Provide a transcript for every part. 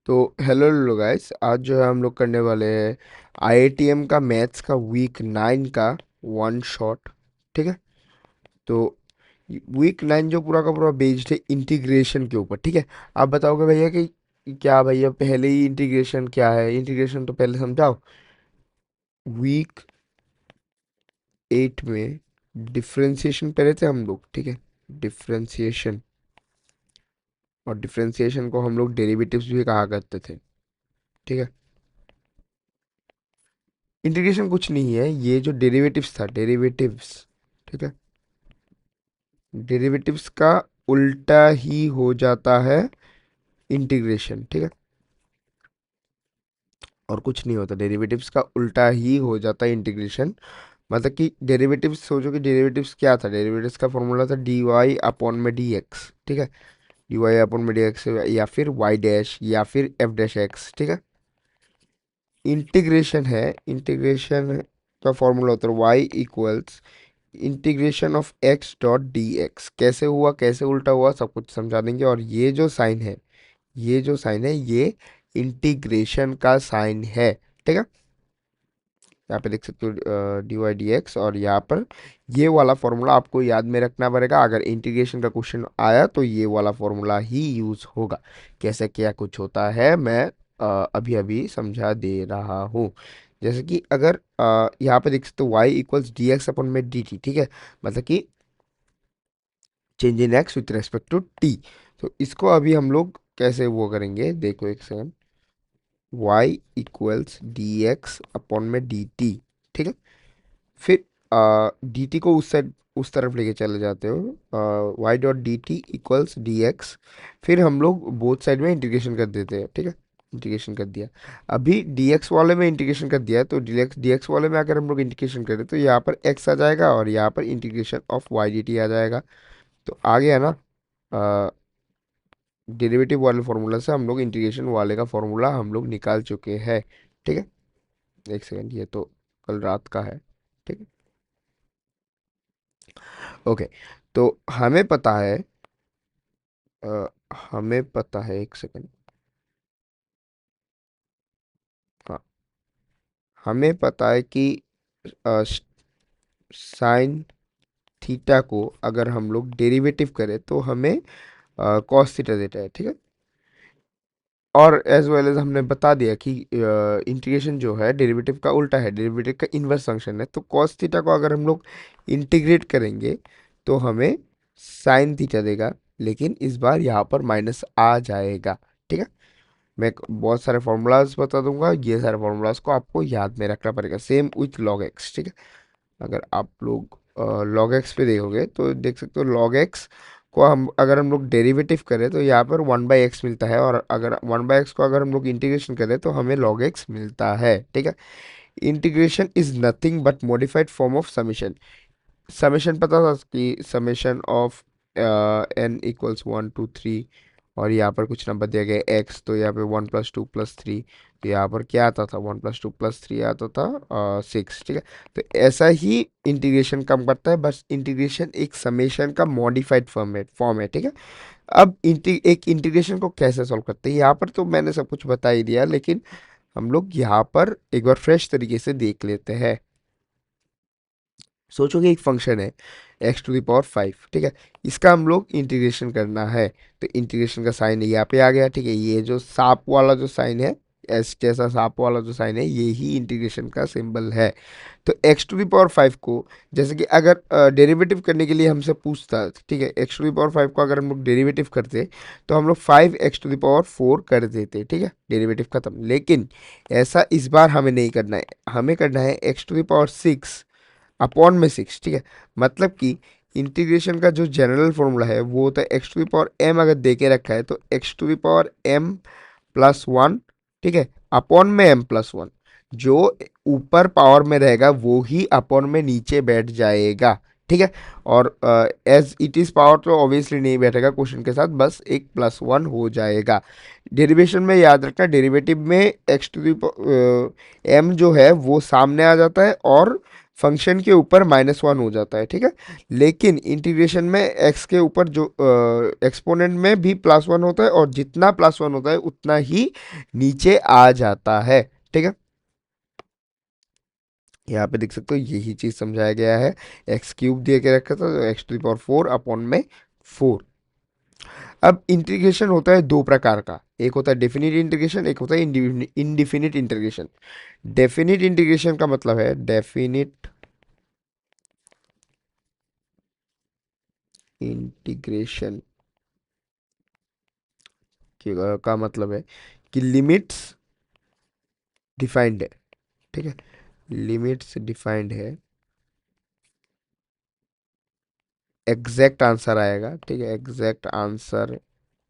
तो hello guys, आज जो है हम लोग करने वाले हैं आईआईटीएम का मैथ्स का वीक 9 का वन शॉट। ठीक है। तो वीक 9 जो पूरा का पूरा बेस्ड है इंटीग्रेशन के ऊपर। ठीक है। आप बताओगे भैया कि क्या भैया पहले ही इंटीग्रेशन क्या है, इंटीग्रेशन तो पहले समझाओ। वीक 8 में डिफरेंशिएशन पढ़े थे हम लोग। ठीक है। डिफरेंशिएशन, और डिफरेंशिएशन को हम लोग डेरिवेटिव्स भी कहा करते थे। ठीक है। इंटीग्रेशन कुछ नहीं है, ये जो डेरिवेटिव्स था, डेरिवेटिव्स, ठीक है, डेरिवेटिव्स का उल्टा ही हो जाता है इंटीग्रेशन। ठीक है। और कुछ नहीं होता, डेरिवेटिव्स का उल्टा ही हो जाता है इंटीग्रेशन। मतलब कि डेरिवेटिव्स, सोचो कि डेरिवेटिव्स क्या था, डेरिवेटिव्स का फॉर्मूला था डी वाई अपॉन में डी एक्स। ठीक है। डी वाई अपॉन में डी एक्स, या फिर वाई डैश, या फिर एफ डैश एक्स। ठीक है। इंटीग्रेशन है, इंटीग्रेशन का फॉर्मूला होता है y equals integration of x dot d x. कैसे हुआ, कैसे उल्टा हुआ, सब कुछ समझा देंगे। और ये जो साइन है, ये जो साइन है, ये इंटीग्रेशन का साइन है। ठीक है। यहाँ पे देख सकते हो डी वाई डी एक्स, और यहाँ पर ये वाला फॉर्मूला आपको याद में रखना पड़ेगा। अगर इंटीग्रेशन का क्वेश्चन आया तो ये वाला फॉर्मूला ही यूज होगा। कैसे क्या कुछ होता है मैं अभी अभी समझा दे रहा हूँ। जैसे कि अगर यहाँ पे देख सकते हो y equals d x upon में डी टी। ठीक है। मतलब कि change in x with respect to t. तो इसको अभी हम लोग कैसे वो करेंगे, देखो एक second. y equals d x upon में डी टी। ठीक है। फिर डी टी को उस तरफ लेके चले जाते हो, y dot D T equals d x. फिर हम लोग बोथ साइड में इंटीग्रेशन कर देते हैं। ठीक है। इंटीग्रेशन कर दिया। अभी dx वाले में इंटीग्रेशन कर दिया है, तो dx वाले में अगर हम लोग इंटीग्रेशन करें तो यहाँ पर x आ जाएगा, और यहाँ पर इंटीग्रेशन ऑफ y dt आ जाएगा। तो आ गया ना। डेरिवेटिव वाले फॉर्मूला से हम लोग इंटीग्रेशन वाले का फॉर्मूला हम लोग निकाल चुके हैं। ठीक है। एक सेकंड, ये तो कल रात का है। ठीक है। ओके। तो हमें पता है, हमें पता है, एक सेकंड। हाँ, हमें पता है कि साइन थीटा को अगर हम लोग डेरिवेटिव करें तो हमें कॉस थीटा देता है। ठीक है। और एज वेल एज हमने बता दिया कि इंटीग्रेशन जो है डेरिवेटिव का उल्टा है, डेरिवेटिव का इन्वर्स फंक्शन है। तो कॉस थीटा को अगर हम लोग इंटीग्रेट करेंगे तो हमें साइन थीटा देगा, लेकिन इस बार यहाँ पर माइनस आ जाएगा। ठीक है। मैं बहुत सारे फॉर्मूलाज बता दूंगा, ये सारे फॉर्मूलाज को आपको याद में रखना पड़ेगा। Same with log x. ठीक है। अगर आप लोग लॉग एक्स पे देखोगे तो देख सकते हो लॉग एक्स को हम अगर हम लोग डेरिवेटिव करें तो यहाँ पर 1/x मिलता है, और अगर 1/x को अगर हम लोग इंटीग्रेशन करें तो हमें log x मिलता है। ठीक है। Integration is nothing but modified form of summation. Summation पता था कि समेशन ऑफ n इक्वल्स 1 2 3, और यहाँ पर कुछ नंबर दिया गया x, तो यहाँ पे 1 + 2 + 3। तो यहाँ पर क्या आता था, 1 + 2 + 3 आता था 6। ठीक है। तो ऐसा ही इंटीग्रेशन काम करता है, बस इंटीग्रेशन एक समेशन का मॉडिफाइड फॉर्म है। ठीक है। अब एक इंटीग्रेशन को कैसे सॉल्व करते हैं, यहाँ पर तो मैंने सब कुछ बता ही दिया, लेकिन हम लोग यहाँ पर एक बार फ्रेश तरीके से देख लेते हैं। सोचो कि एक फंक्शन है x⁵ ठीक है। इसका हम लोग इंटीग्रेशन करना है। तो इंटीग्रेशन का साइन यहाँ पे आ गया। ठीक है। ये जो सांप वाला जो साइन है, एस जैसा सांप वाला जो साइन है, ये ही इंटीग्रेशन का सिंबल है। तो x⁵ को, जैसे कि अगर डेरिवेटिव करने के लिए हमसे पूछता, ठीक है, x⁵ को अगर हम लोग डेरिवेटिव करते तो हम लोग 5x⁴ कर देते। ठीक है। डेरिवेटिव खत्म। लेकिन ऐसा इस बार हमें नहीं करना है, हमें करना है x⁶ अपॉन में 6। ठीक है। मतलब कि इंटीग्रेशन का जो जनरल फॉर्मूला है वो होता है x⁴m, अगर दे के रखा है तो x⁴m+1। ठीक है। अपॉन में m+1, जो ऊपर पावर में रहेगा वो ही अपॉन में नीचे बैठ जाएगा। ठीक है। और एज इट इज पावर तो ऑब्वियसली नहीं बैठेगा क्वेश्चन के साथ, बस एक +1 हो जाएगा। डेरिवेशन में याद रखना, डेरिवेटिव में m जो है वो सामने आ जाता है, और फंक्शन के ऊपर -1 हो जाता है, ठीक है। लेकिन इंटीग्रेशन में एक्स के ऊपर जो एक्सपोनेंट में भी +1 होता है, और जितना +1 होता है उतना ही नीचे आ जाता है, ठीक है। यहाँ पे देख सकते हो यही चीज समझाया गया है। x³ दे के रखा था, तो x⁴ अपॉन में 4। अब इंटीग्रेशन होता है दो प्रकार का, एक होता है डेफिनिट इंटीग्रेशन, एक होता है इनडिफिनिट इंटीग्रेशन। डेफिनिट इंटीग्रेशन का मतलब है, डेफिनिट इंटीग्रेशन का मतलब है कि लिमिट्स डिफाइंड है, ठीक है। लिमिट्स डिफाइंड है, एग्जैक्ट आंसर आएगा, ठीक है, एग्जैक्ट आंसर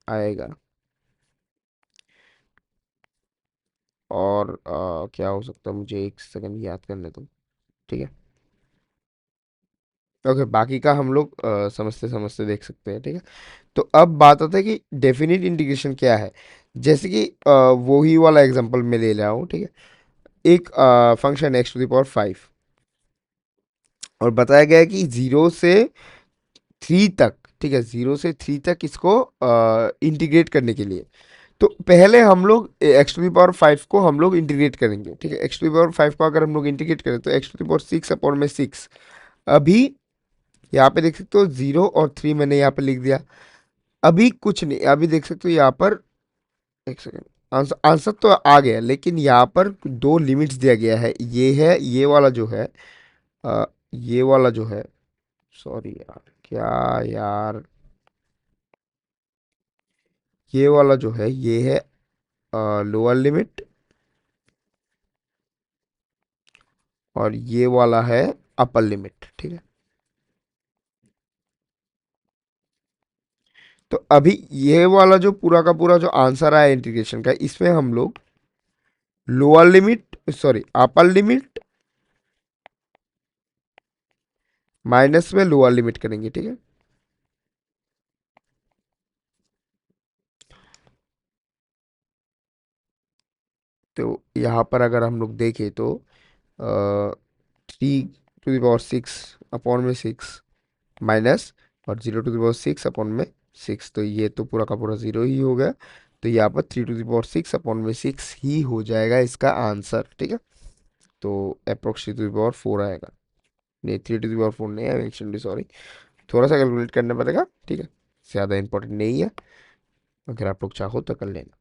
आएगा। और क्या हो सकता है, मुझे एक सेकंड याद करने दो, ठीक है। ओके, बाकी का हम लोग समझते समझते देख सकते हैं, ठीक है। तो अब बात आता है कि डेफिनिट इंटीग्रेशन क्या है। जैसे कि वो ही वाला एग्जांपल मैं ले रहा हूँ, ठीक है। एक फंक्शन x⁵ और बताया गया है कि 0 से 3 तक, ठीक है, 0 से 3 तक इसको इंटीग्रेट करने के लिए, तो पहले हम लोग x⁵ को हम लोग इंटीग्रेट करेंगे, ठीक है। x⁵ को अगर हम लोग इंटीग्रेट करें तो x⁶ अपॉन में 6। अभी यहाँ पे देख सकते हो 0 और 3 मैंने यहाँ पे लिख दिया। अभी कुछ नहीं, अभी देख सकते हो यहाँ पर, एक सेकेंड, आंसर आंसर तो आ गया, लेकिन यहाँ पर दो लिमिट्स दिया गया है। ये है, ये वाला जो है, ये वाला जो है, सॉरी यार, क्या यार, ये वाला जो है ये है लोअर लिमिट, और ये वाला है अपर लिमिट, ठीक है। तो अभी ये वाला जो पूरा का पूरा जो आंसर आया इंटीग्रेशन का, इसमें हम लोग lower limit, sorry, upper limit minus में लोअर लिमिट करेंगे, ठीक है। तो यहाँ पर अगर हम लोग देखें तो 3⁶ अपॉन में 6 माइनस, और 0⁶ अपॉन में 6, तो ये तो पूरा का पूरा 0 ही हो गया। तो यहाँ पर 3⁶ अपॉन में 6 ही हो जाएगा इसका आंसर, ठीक है। तो अप्रोक्स 3⁴ आएगा, नहीं 3⁴ नहीं है, एक्चुअली सॉरी, थोड़ा सा कैलकुलेट करना पड़ेगा, ठीक है। ज़्यादा इंपॉर्टेंट नहीं है, अगर आप लोग चाहो तो कर लेना।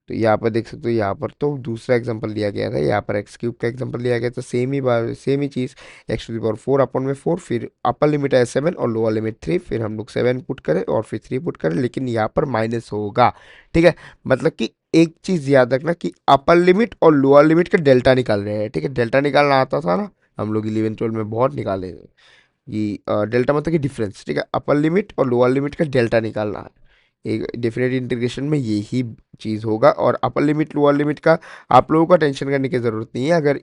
तो यहाँ पर देख सकते हो, यहाँ पर तो दूसरा एग्जांपल दिया गया था, यहाँ पर x³ का एग्जांपल दिया गया था, सेम ही बात, सेम ही चीज़, x⁴ अपॉन में 4, फिर अपर लिमिट है 7 और लोअर लिमिट 3, फिर हम लोग 7 पुट करें और फिर 3 पुट करें, लेकिन यहाँ पर माइनस होगा, ठीक है। मतलब कि एक चीज़ याद रखना कि अपर लिमिट और लोअर लिमिट का डेल्टा निकाल रहे हैं, ठीक है। डेल्टा निकालना आता था ना, हम लोग 11 12 में बहुत निकाले हैं कि डेल्टा मतलब कि डिफरेंस, ठीक है। अपर लिमिट और लोअर लिमिट का डेल्टा निकालना है, एक डेफिनेट इंटीग्रेशन में यही चीज़ होगा। और अपर लिमिट लोअर लिमिट का आप लोगों को टेंशन करने की ज़रूरत नहीं है, अगर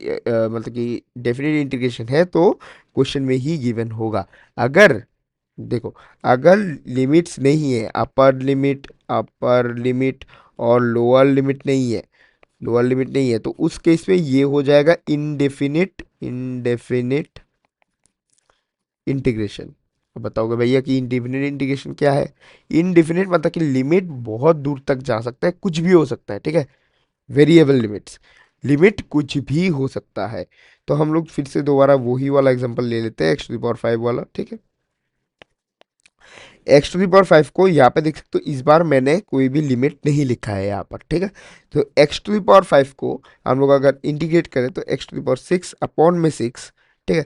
मतलब कि डेफिनेट इंटीग्रेशन है तो क्वेश्चन में ही गिवन होगा। अगर देखो, अगर लिमिट्स नहीं है, अपर लिमिट और लोअर लिमिट नहीं है, लोअर लिमिट नहीं है, तो उस केस में ये हो जाएगा इनडेफिनिट इनडेफिनिट इंटीग्रेशन। अब बताओगे भैया कि इंडेफिनिट इंटीग्रेशन क्या है। इनडेफिनिट मतलब कि लिमिट बहुत दूर तक जा सकता है, कुछ भी हो सकता है, ठीक है। वेरिएबल लिमिट्स, लिमिट कुछ भी हो सकता है। तो हम लोग फिर से दोबारा वही वाला एग्जांपल ले लेते हैं, x⁵ वाला, ठीक है। x⁵ को यहाँ पे देख सकते हो, इस बार मैंने कोई भी लिमिट नहीं लिखा है यहाँ पर, ठीक है। तो x⁵ को हम लोग अगर इंटीग्रेट करें तो x⁶ अपॉन में 6, ठीक है।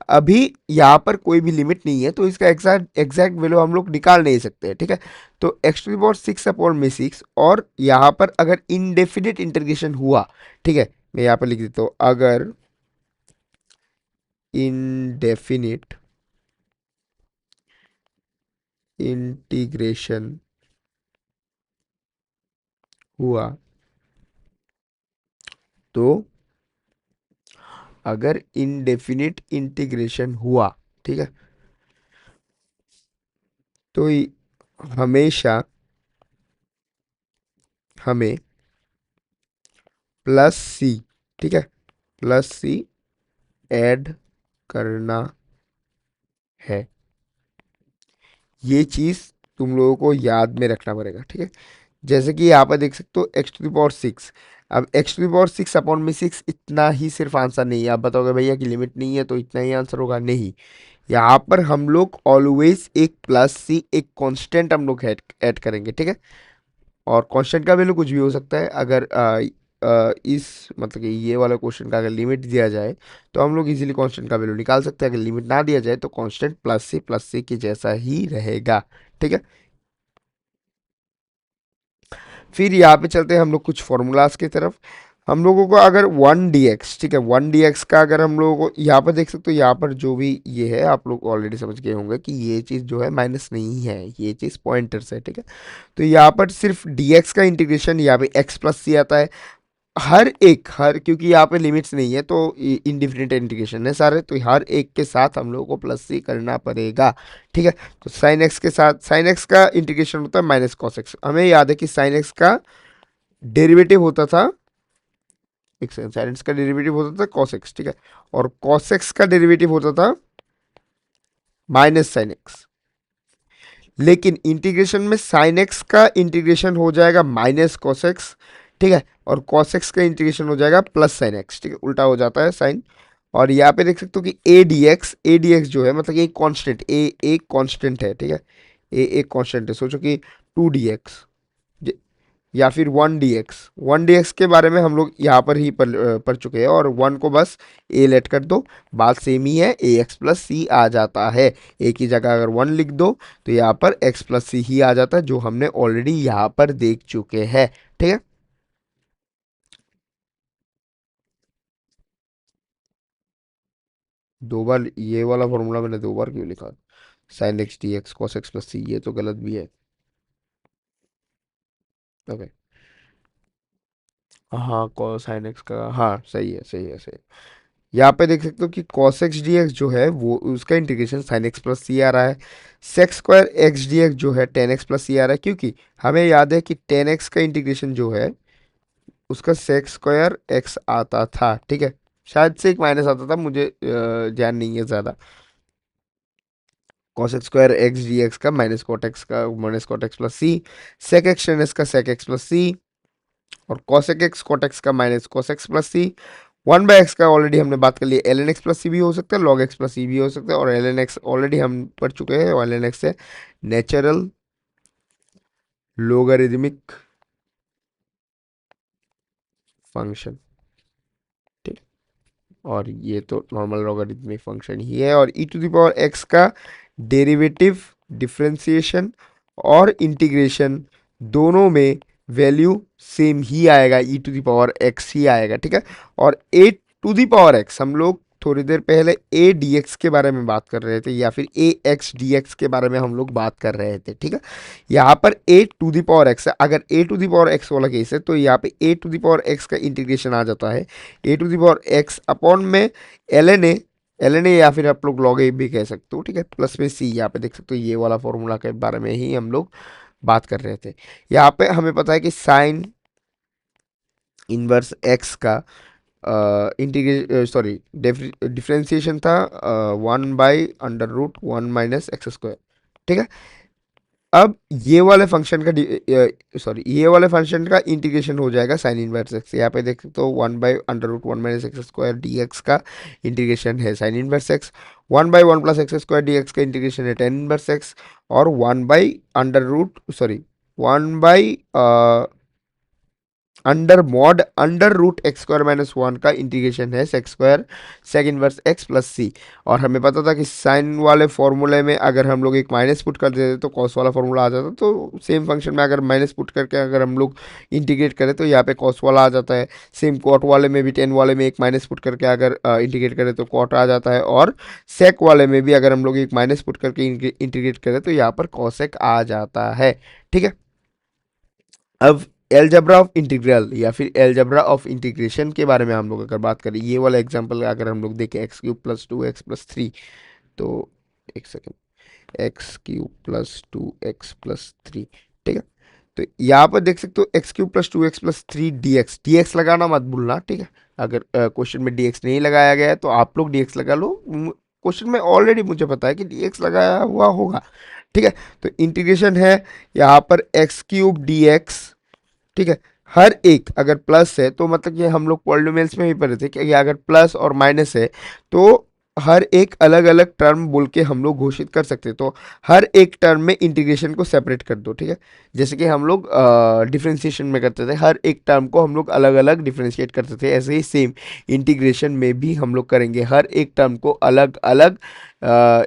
अभी यहाँ पर कोई भी लिमिट नहीं है, तो इसका एग्जैक्ट एग्जैक्ट वैल्यू हम लोग निकाल नहीं सकते, ठीक है। तो x⁶ अपॉन में 6, और यहाँ पर अगर इनडेफिनिट इंटीग्रेशन हुआ, ठीक है, मैं यहाँ पर लिख देता हूँ, अगर इनडेफिनिट इंटीग्रेशन हुआ, तो अगर इनडेफिनिट इंटीग्रेशन हुआ, ठीक है, तो हमेशा हमें +c, ठीक है, +c ऐड करना है। ये चीज तुम लोगों को याद में रखना पड़ेगा, ठीक है। जैसे कि यहाँ पर देख सकते हो x⁴ 6। अब x⁴ अपॉन में 6 इतना ही सिर्फ आंसर नहीं है। आप बताओगे भैया कि लिमिट नहीं है तो इतना ही आंसर होगा, नहीं। यहाँ पर हम लोग ऑलवेज एक प्लस सी एक कांस्टेंट हम लोग ऐड करेंगे, ठीक है। और कांस्टेंट का वैल्यू कुछ भी हो सकता है। अगर इस मतलब कि ये वाला क्वेश्चन का अगर लिमिट दिया जाए तो हम लोग इजीली कांस्टेंट का वैल्यू निकाल सकते हैं। अगर लिमिट ना दिया जाए तो कांस्टेंट प्लस सी के जैसा ही रहेगा, ठीक है। फिर यहाँ पे चलते हैं हम लोग कुछ फॉर्मूलाज की तरफ। हम लोगों को अगर 1 dx, ठीक है, 1 dx का अगर हम लोगों को यहाँ पर देख सकते हो, यहाँ पर जो भी ये है आप लोग ऑलरेडी समझ गए होंगे कि ये चीज़ जो है माइनस नहीं है, ये चीज़ पॉइंटर्स है, ठीक है। तो यहाँ पर सिर्फ dx का इंटीग्रेशन यहाँ पे x प्लस सी आता है। हर क्योंकि यहाँ पे लिमिट्स नहीं है तो इनडिफिनिट इंटीग्रेशन है सारे, तो हर एक के साथ हम लोगों को प्लस सी करना पड़ेगा, ठीक है। तो साइन एक्स के साथ साइन एक्स का इंटीग्रेशन होता है माइनस कॉस एक्स। हमें याद है कि साइन एक्स का डेरिवेटिव होता था, एक सेकंड, साइन एक्स का डेरिवेटिव होता था कॉस एक्स, ठीक है। और कॉस एक्स का डेरिवेटिव होता था माइनस साइन एक्स। लेकिन इंटीग्रेशन में साइन एक्स का इंटीग्रेशन हो जाएगा माइनस कॉस एक्स, ठीक है। और कॉस एक्स का इंटीग्रेशन हो जाएगा प्लस साइन एक्स, ठीक है, उल्टा हो जाता है साइन। और यहाँ पे देख सकते हो कि ए डी एक्स जो है मतलब ये कांस्टेंट, ए एक कांस्टेंट है, ठीक है। ए एक कांस्टेंट है। सोचो कि 2 dx या फिर 1 dx के बारे में हम लोग यहाँ पर ही पढ़ चुके हैं, और 1 को बस ए लेट कर दो, बात सेम ही है, ए एक्स प्लस सी आ जाता है। ए की जगह अगर 1 लिख दो तो यहाँ पर एक्स प्लस सी ही आ जाता है, जो हमने ऑलरेडी यहाँ पर देख चुके हैं, ठीक है। दो बार ये वाला फॉर्मूला मैंने दो बार क्यों लिखा? Sine x d x cos x plus C, ये तो गलत भी है। ओके, हाँ कॉस साइन एक्स का, हाँ सही है, सही है, सही है। यहाँ पे देख सकते हो कि cos एक्स डी एक्स जो है वो उसका integration sine x plus c आ रहा है। Sec square x d x जो है टेन एक्स प्लस सी आ रहा है, क्योंकि हमें याद है कि टेन एक्स का इंटीग्रेशन जो है उसका सेक स्क्वायर एक्स आता था, ठीक है। शायद से एक माइनस आता था, मुझे ध्यान नहीं है ज़्यादा। cos x square x d x का माइनस कॉट एक्स प्लस सी, सेक एक्स टेन एक्स का सेक एक्स प्लस सी, और cosec एक्स कॉट एक्स का माइनस cos एक्स प्लस सी। 1/x का ऑलरेडी हमने बात कर ली, एल एन एक्स प्लस सी भी हो सकता है, लॉग एक्स प्लस सी भी हो सकता है, और एल एन एक्स ऑलरेडी हम पढ़ चुके हैं, एल एन एक्स है नेचुरल लोगारिथमिक फंक्शन, ठीक। और ये तो नॉर्मल लोगारिथमिक फंक्शन ही है। और ई टू द पावर एक्स का डेरिवेटिव, डिफरेंशिएशन और इंटीग्रेशन दोनों में वैल्यू सेम ही आएगा, ई टू द पावर एक्स ही आएगा, ठीक है। और ए टू द पावर एक्स हम लोग थोड़ी देर पहले ए डी एक्स के बारे में बात कर रहे थे, या फिर ए एक्स डी एक्स के बारे में हम लोग बात कर रहे थे, ठीक है। यहाँ पर a to the power x है, अगर a to the power x वाला केस है तो यहाँ पे a to the power x का इंटीग्रेशन आ जाता है a to the power x upon में एल एन ए या फिर आप लोग लॉग ए भी कह सकते हो, ठीक है, प्लस में सी। यहाँ पे देख सकते हो ये वाला फॉर्मूला के बारे में ही हम लोग बात कर रहे थे। यहाँ पे हमें पता है कि साइन इनवर्स एक्स का इंटीग्रेट सॉरी डिफ्रेंसिएशन था 1/√1 - x², ठीक है। अब ये वाले फंक्शन का ये वाले फंक्शन का इंटीग्रेशन हो जाएगा साइन इनवर्स एक्स। यहाँ पे देख सकते हो 1/√1 - x² डी एक्स का इंटीग्रेशन है sine inverse x, 1/1 + x² dx का इंटीग्रेशन है टेन इनवर्स एक्स, और 1 अंडर रूट x² - 1 का इंटीग्रेशन है sec square sec inverse x plus c. और हमें पता था कि साइन वाले फॉर्मूले में अगर हम लोग एक माइनस पुट कर देते तो कॉस वाला फॉर्मूला आ जाता, तो सेम फंक्शन में अगर माइनस पुट करके अगर हम लोग इंटीग्रेट करें तो यहाँ पे कॉस वाला आ जाता है। सेम कॉट वाले में भी टेन वाले में एक माइनस पुट करके अगर इंटीग्रेट करें तो कॉट आ जाता है, और सेक वाले में भी अगर हम लोग एक माइनस पुट करके इंटीग्रेट करें तो यहाँ पर कॉसेक आ जाता है, ठीक है। अब एलजब्रा ऑफ इंटीग्रल या फिर एलजब्रा ऑफ इंटीग्रेशन के बारे में हम लोग अगर बात करें, ये वाला एग्जांपल अगर हम लोग देखें x³ + 2x + 3, तो एक सेकेंड, x³ + 2x + 3, ठीक है। तो यहाँ पर देख सकते हो x cube plus 2x plus 3 dx, dx लगाना मत भूलना, ठीक है। अगर क्वेश्चन में dx नहीं लगाया गया है तो आप लोग dx लगा लो। क्वेश्चन में ऑलरेडी मुझे पता है कि dx लगाया हुआ होगा, ठीक है। तो इंटीग्रेशन है यहाँ पर एक्स क्यूब dx, ठीक है। हर एक अगर प्लस है तो मतलब कि हम लोग पॉलिनोमियल्स में भी पढ़े थे कि अगर प्लस और माइनस है तो हर एक अलग अलग टर्म बोल के हम लोग घोषित कर सकते हैं। तो हर एक टर्म में इंटीग्रेशन को सेपरेट कर दो, ठीक है। जैसे कि हम लोग डिफरेंशिएशन में करते थे, हर एक टर्म को हम लोग अलग अलग डिफरेंशिएट करते थे, ऐसे ही सेम इंटीग्रेशन में भी हम लोग करेंगे, हर एक टर्म को अलग अलग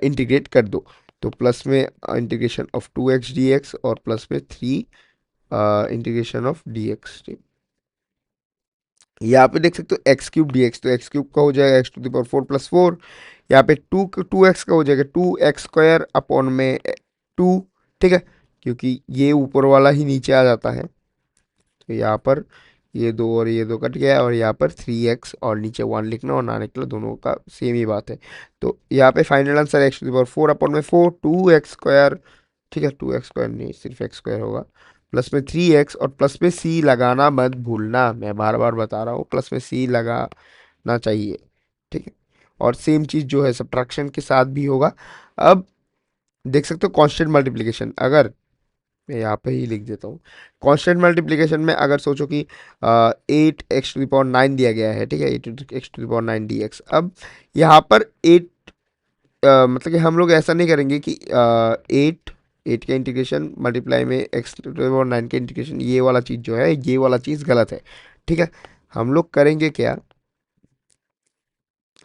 इंटीग्रेट कर दो। तो प्लस में इंटीग्रेशन ऑफ 2x dx और प्लस में 3 इंटीग्रेशन ऑफ डी एक्स। यहाँ पे देख सकते हो एक्स क्यूब डी एक्स, तो एक्स क्यूब का हो जाएगा x⁴ + 4। यहाँ पे 2x का हो जाएगा 2x² अपॉन में 2, ठीक है, क्योंकि ये ऊपर वाला ही नीचे आ जाता है। तो यहाँ पर ये दो और ये दो कट गया, और यहाँ पर 3x और नीचे 1 लिखना और ना निकला, दोनों का सेम ही बात है। तो यहाँ पे फाइनल आंसर x⁴ अपॉन में 4 2x², ठीक है। 2x² नहीं, सिर्फ x² होगा, प्लस में 3x और प्लस में c लगाना मत भूलना, मैं बार बार बता रहा हूँ, प्लस में c लगाना चाहिए, ठीक है। और सेम चीज़ जो है सब्ट्रैक्शन के साथ भी होगा। अब देख सकते हो कांस्टेंट मल्टीप्लिकेशन, अगर मैं यहाँ पे ही लिख देता हूँ, कांस्टेंट मल्टीप्लिकेशन में अगर सोचो कि 8x⁹ दिया गया है, ठीक है, 8x⁹ dx। अब यहाँ पर 8 मतलब कि हम लोग ऐसा नहीं करेंगे कि 8 का इंटीग्रेशन मल्टीप्लाई में x⁹ का इंटीग्रेशन, ये वाला चीज़ जो है, ये वाला चीज़ गलत है, ठीक है। हम लोग करेंगे क्या,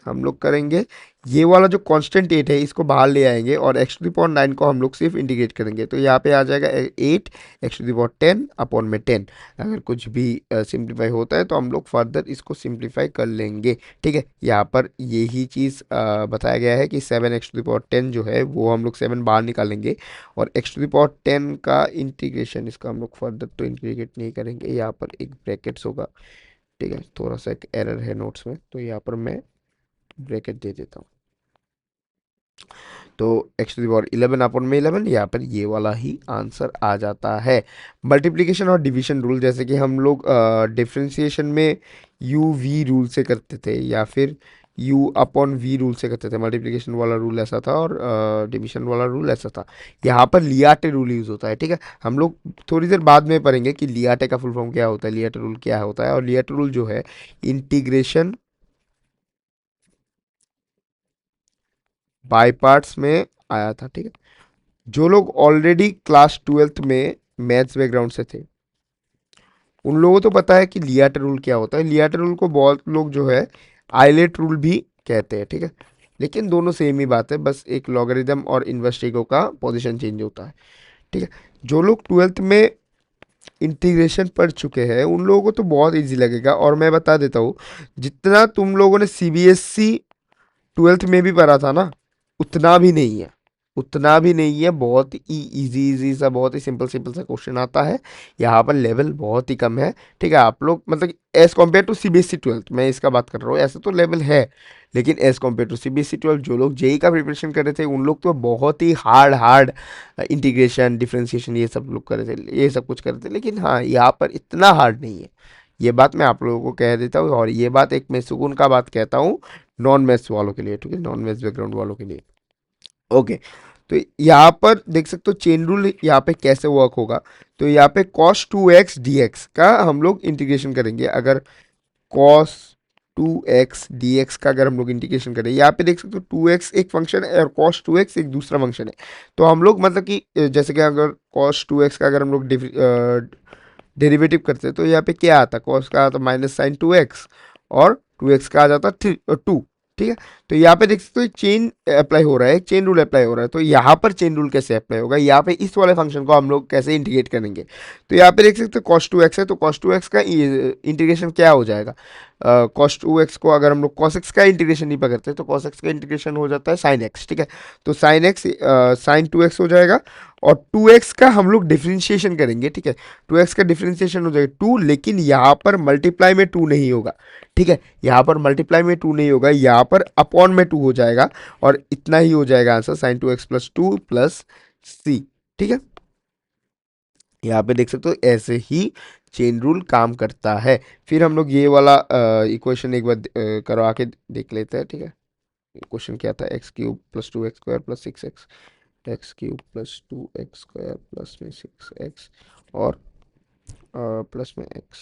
हम लोग करेंगे ये वाला जो कांस्टेंट 8 है इसको बाहर ले आएंगे और x⁹ को हम लोग सिर्फ इंटीग्रेट करेंगे। तो यहाँ पे आ जाएगा 8 x⁻10 अपॉन में 10। अगर कुछ भी सिंप्लीफाई होता है तो हम लोग फर्दर इसको सिंप्लीफाई कर लेंगे, ठीक है। यहाँ पर यही चीज़ बताया गया है कि 7x⁻10 जो है वो हम लोग 7 बाहर निकालेंगे, और x⁻10 का इंटीग्रेशन इसका हम लोग फर्दर तो इंटीग्रेट नहीं करेंगे, यहाँ पर एक ब्रैकेट्स होगा, ठीक है। थोड़ा सा एक एरर है नोट्स में, तो यहाँ पर मैं ब्रैकेट दे देता हूँ। तो x⁻11 अपॉन में 11, यहाँ पर ये वाला ही आंसर आ जाता है। मल्टीप्लिकेशन और डिवीजन रूल, जैसे कि हम लोग डिफरेंशिएशन में यू वी रूल से करते थे या फिर u अपॉन वी रूल से करते थे। मल्टीप्लिकेशन वाला रूल ऐसा था और डिवीजन वाला रूल ऐसा था। यहाँ पर लियाटे रूल यूज़ होता है, ठीक है। हम लोग थोड़ी देर बाद में पढ़ेंगे कि लियाटे का फुल फॉर्म क्या होता है, लियाटे रूल क्या होता है। और लियाटे रूल जो है इंटीग्रेशन बाय पार्ट्स में आया था, ठीक है। जो लोग ऑलरेडी क्लास 12th में मैथ्स बैकग्राउंड से थे उन लोगों को तो पता है कि लियाटे रूल क्या होता है। लियाटे रूल को बहुत लोग जो है आइलेट रूल भी कहते हैं, ठीक है। लेकिन दोनों सेम ही बात है, बस एक लॉगरिदम और इन्वर्सिगो का पोजीशन चेंज होता है, ठीक है। जो लोग 12th में इंटीग्रेशन पढ़ चुके हैं उन लोगों को तो बहुत इजी लगेगा, और मैं बता देता हूँ जितना तुम लोगों ने सीबीएसई 12th में भी पढ़ा था ना उतना भी नहीं है, उतना भी नहीं है। बहुत ही इजी इजी सा, बहुत ही सिंपल सिंपल सा क्वेश्चन आता है। यहाँ पर लेवल बहुत ही कम है, ठीक है। आप लोग मतलब as compare to CBSE 12th मैं इसका बात कर रहा हूँ, ऐसे तो लेवल है, लेकिन as compare to CBSE 12th जो लोग जेई का प्रिपरेशन कर रहे थे उन लोग तो बहुत ही हार्ड हार्ड इंटीग्रेशन डिफ्रेंसिएशन ये सब लोग कर रहे थे, ये सब कुछ कर रहे थे। लेकिन हाँ यहाँ पर इतना हार्ड नहीं है, ये बात मैं आप लोगों को कह देता हूँ, और ये बात एक मैं सुकून का बात कहता हूँ नॉन मैथ्स वालों के लिए, ठीक है, नॉन मैथ्स बैकग्राउंड वालों के लिए। ओके, तो यहाँ पर देख सकते हो चेन रूल यहाँ पे कैसे वर्क होगा। तो यहाँ पे cos 2x dx का हम लोग इंटीग्रेशन करेंगे। अगर cos 2x dx का अगर हम लोग इंटीग्रेशन करें, यहाँ पे देख सकते हो 2x एक फंक्शन है और cos 2x एक दूसरा फंक्शन है। तो हम लोग मतलब कि जैसे कि अगर cos 2x का अगर हम लोग डेरिवेटिव करते हैं तो यहाँ पे क्या आता, cos का आता -sin 2x, और 2x का आ जाता 2, ठीक है। तो यहाँ पे देख सकते हो एक चेन अप्लाई हो रहा है, एक चेन रूल अप्लाई हो रहा है। तो यहाँ पर चेन रूल कैसे अप्लाई होगा, यहाँ पे इस वाले फंक्शन को हम लोग कैसे इंटीग्रेट करेंगे। तो यहाँ पे देख सकते हो cos 2x है, तो cos 2x का इंटीग्रेशन क्या हो जाएगा, cos 2x को अगर हम लोग cos x का इंटीग्रेशन नहीं पकड़ते तो cos x का इंटीग्रेशन हो जाता है sin x, ठीक है। तो sin x sin 2x हो जाएगा, और 2x का हम लोग डिफ्रेंशिएशन करेंगे, ठीक है। 2x का डिफ्रेंशिएशन हो जाएगा 2, लेकिन यहाँ पर मल्टीप्लाई में 2 नहीं होगा, ठीक है। यहाँ पर मल्टीप्लाई में 2 नहीं होगा, यहाँ पर अपॉन में 2 हो जाएगा, और इतना ही हो जाएगा आंसर sin 2x + 2 + c, ठीक है। यहाँ पे देख सकते हो ऐसे ही चेन रूल काम करता है। फिर हम लोग ये वाला इक्वेशन एक बार करवा के देख लेते हैं, ठीक है। क्वेश्चन क्या था, x cube plus 2x² plus 6x, x cube plus 2x² plus में 6x और प्लस में x।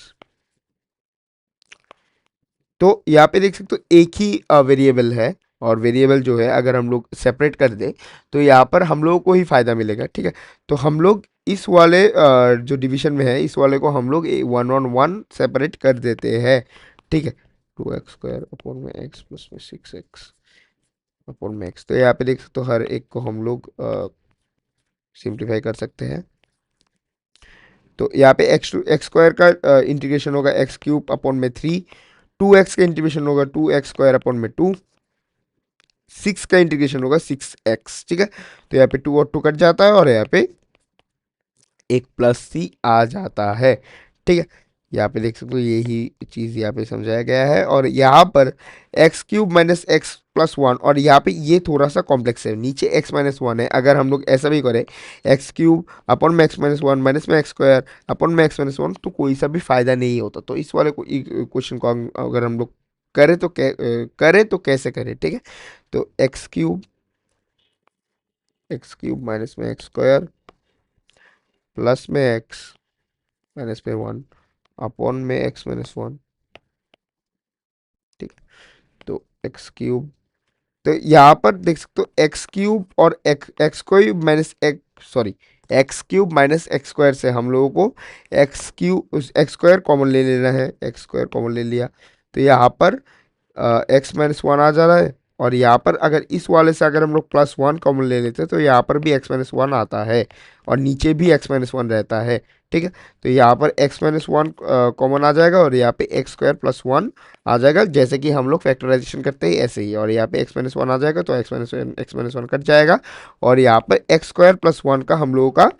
तो यहाँ पे देख सकते हो एक ही वेरिएबल है, और वेरिएबल जो है अगर हम लोग सेपरेट कर दें तो यहाँ पर हम लोगों को ही फायदा मिलेगा, ठीक है। तो हम लोग इस वाले जो डिवीजन में है इस वाले को हम लोग 1 on 1 सेपरेट कर देते हैं, ठीक है। 2x² अपॉन में x प्लस में 6x अपॉन में x। तो यहाँ पे देख सकते हो हर एक को हम लोग सिंप्लीफाई कर सकते हैं। तो यहाँ पे x² का इंटीग्रेशन होगा x³ अपॉन में 3, 2x का इंटीग्रेशन होगा 2x² अपॉन में 2, 6 का इंटीग्रेशन होगा 6x, ठीक है। तो यहाँ पे 2 और 2 कट जाता है और यहाँ पे एक प्लस सी आ जाता है, ठीक है। यहाँ पे देख सकते हो यही चीज यहाँ पे समझाया गया है। और यहाँ पर x³ माइनस एक्स प्लस 1, और यहाँ पे ये थोड़ा सा कॉम्प्लेक्स है, नीचे x माइनस 1 है। अगर हम लोग ऐसा भी करें x³ अपॉन में x माइनस 1 माइनस में x² अपॉन में x माइनस 1, तो कोई सा भी फायदा नहीं होता। तो इस वाले क्वेश्चन को अगर हम लोग करें तो कैसे करें, ठीक है। तो x³ माइनस में x² प्लस में x माइनस में 1 अपॉन में x माइनस 1, ठीक है। तो x³, तो यहाँ पर देख सकते हो x³ और x³ minus x, sorry, x³ minus x² से हम लोगों को x² कॉमन ले लेना है, x² कॉमन ले लिया। तो यहाँ पर एक्स माइनस 1 आ जा रहा है, और यहाँ पर अगर इस वाले से अगर हम लोग प्लस 1 कॉमन ले लेते हैं तो यहाँ पर भी एक्स माइनस 1 आता है, और नीचे भी एक्स माइनस 1 रहता है, ठीक है। तो यहाँ पर एक्स माइनस 1 कॉमन आ जाएगा, और यहाँ पे x² प्लस 1 आ जाएगा, जैसे कि हम लोग फैक्टराइजेशन करते हैं ऐसे ही। और यहाँ पे एक्स माइनस 1 आ जाएगा तो एक्स माइनस 1 कट जाएगा, और यहाँ पर x² प्लस 1 का हम लोगों का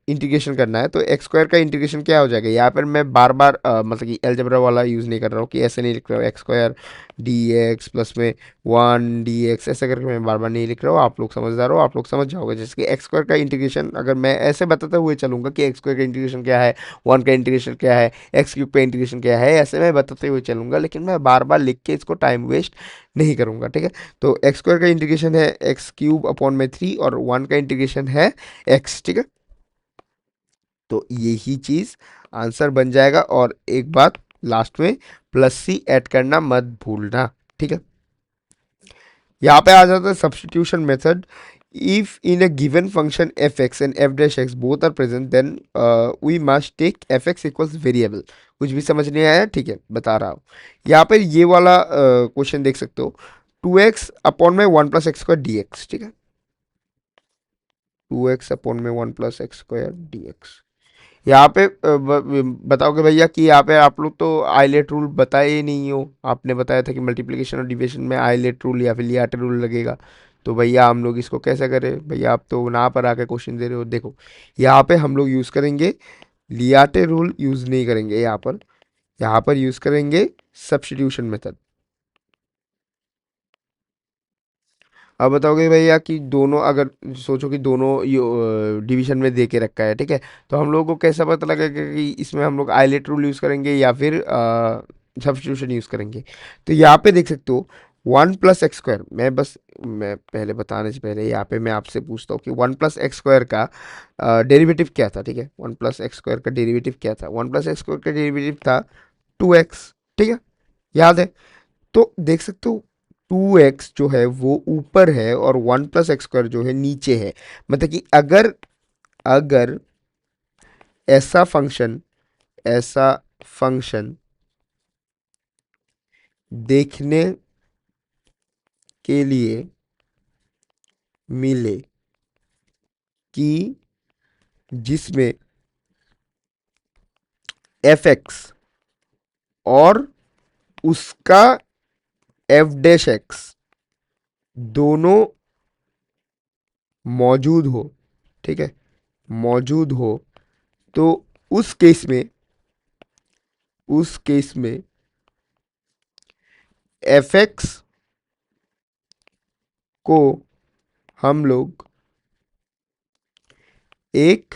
इंटीग्रेशन करना है। तो x² का इंटीग्रेशन क्या हो जाएगा, यहाँ पर मैं बार बार मतलब कि अलजेब्रा वाला यूज़ नहीं कर रहा हूँ, कि ऐसे नहीं लिख रहा हूँ x² dx प्लस में 1 dx, ऐसे करके मैं बार बार नहीं लिख रहा हूँ। आप लोग समझदार हो, आप लोग समझ जाओगे। जैसे कि x² का इंटीग्रेशन अगर मैं ऐसे बताते हुए चलूंगा कि x² का इंटीग्रेशन क्या है, 1 का इंटीग्रेशन क्या है, x³ का इंटीग्रेशन क्या है, ऐसे मैं बताते हुए चलूंगा, लेकिन मैं बार बार लिख के इसको टाइम वेस्ट नहीं करूंगा, ठीक है। तो x² का इंटीग्रेशन है x³ अपॉन में 3, और 1 का इंटीग्रेशन है x, ठीक है। तो यही चीज आंसर बन जाएगा। और एक बात लास्ट में, प्लस सी ऐड करना मत भूलना, ठीक है। यहाँ पे आ जाता है substitution method. If in a given function f x and f dash x both are present, then we must take f x equals variable. कुछ भी समझ नहीं आया, ठीक है, बता रहा हूँ। यहाँ पर ये वाला क्वेश्चन देख सकते हो, 2x अपॉन में 1 plus x square D x, ठीक है। 2x अपॉन में 1 plus x square D x. यहाँ पे बताओगे भैया कि यहाँ पे आप लोग तो आइलेट रूल बताए ही नहीं हो। आपने बताया था कि मल्टीप्लिकेशन और डिवीजन में आइलेट रूल या फिर लियाटे रूल लगेगा। तो भैया हम लोग इसको कैसे करें, भैया आप तो ना पर आके क्वेश्चन दे रहे हो। देखो यहाँ पे हम लोग यूज़ करेंगे, लियाटे रूल यूज़ नहीं करेंगे यहाँ पर यूज़ करेंगे सब्स्टिट्यूशन मेथड। अब बताओगे भैया कि दोनों, अगर सोचो कि दोनों डिवीजन में दे के रखा है, ठीक है, तो हम लोगों को कैसा पता लगेगा कि इसमें हम लोग आइलेट रूल यूज़ करेंगे या फिर सब्स्टिट्यूशन यूज़ करेंगे। तो यहाँ पे देख सकते हो 1 प्लस एक्स स्क्वायर, मैं पहले बताने से पहले यहाँ पे मैं आपसे पूछता हूँ कि 1 प्लस एक्स स्क्वायर का डेरिवेटिव क्या था, ठीक है। 1 प्लस एक्स स्क्वायर का डेरिवेटिव क्या था, 1 प्लस एक्स स्क्वायर का डेरिवेटिव था 2x, ठीक है, याद है। तो देख सकते हो 2x जो है वो ऊपर है, और 1 प्लस एक्स स्क्वायर जो है नीचे है। मतलब कि अगर अगर ऐसा फंक्शन देखने के लिए मिले कि जिसमें एफ एक्स और उसका एफ डैश एक्स दोनों मौजूद हो, ठीक है, मौजूद हो, तो उस केस में एफ एक्स को हम लोग एक